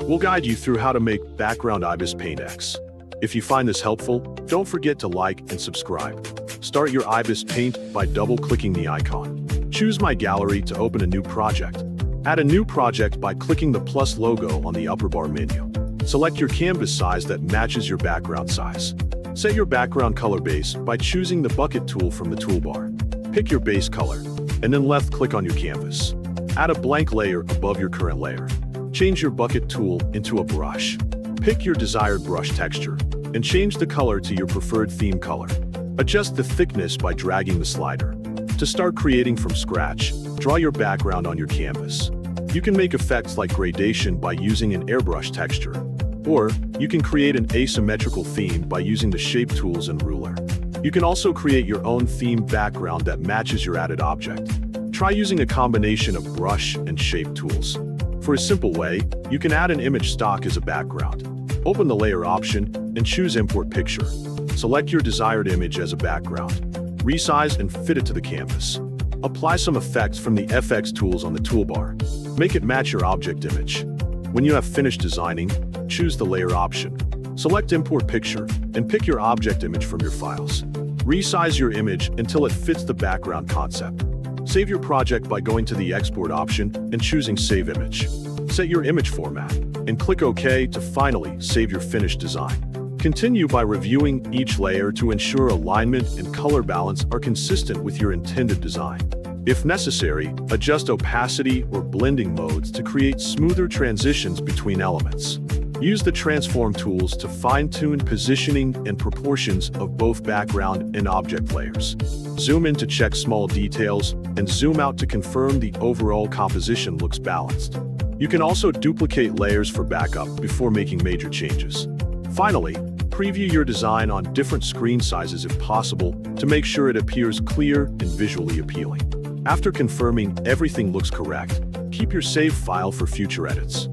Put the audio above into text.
We'll guide you through how to make background Ibis Paint X. If you find this helpful, don't forget to like and subscribe. Start your Ibis Paint by double-clicking the icon. Choose My Gallery to open a new project. Add a new project by clicking the plus logo on the upper bar menu. Select your canvas size that matches your background size. Set your background color base by choosing the bucket tool from the toolbar. Pick your base color, and then left-click on your canvas. Add a blank layer above your current layer. Change your bucket tool into a brush. Pick your desired brush texture, and change the color to your preferred theme color. Adjust the thickness by dragging the slider. To start creating from scratch, draw your background on your canvas. You can make effects like gradation by using an airbrush texture, or you can create an asymmetrical theme by using the shape tools and ruler. You can also create your own theme background that matches your added object. Try using a combination of brush and shape tools. For a simple way, you can add an image stock as a background. Open the layer option and choose Import Picture. Select your desired image as a background. Resize and fit it to the canvas. Apply some effects from the FX tools on the toolbar. Make it match your object image. When you have finished designing, choose the layer option. Select Import Picture and pick your object image from your files. Resize your image until it fits the background concept. Save your project by going to the Export option and choosing Save Image. Set your image format and click OK to finally save your finished design. Continue by reviewing each layer to ensure alignment and color balance are consistent with your intended design. If necessary, adjust opacity or blending modes to create smoother transitions between elements. Use the transform tools to fine-tune positioning and proportions of both background and object layers. Zoom in to check small details and zoom out to confirm the overall composition looks balanced. You can also duplicate layers for backup before making major changes. Finally, preview your design on different screen sizes if possible to make sure it appears clear and visually appealing. After confirming everything looks correct, keep your save file for future edits.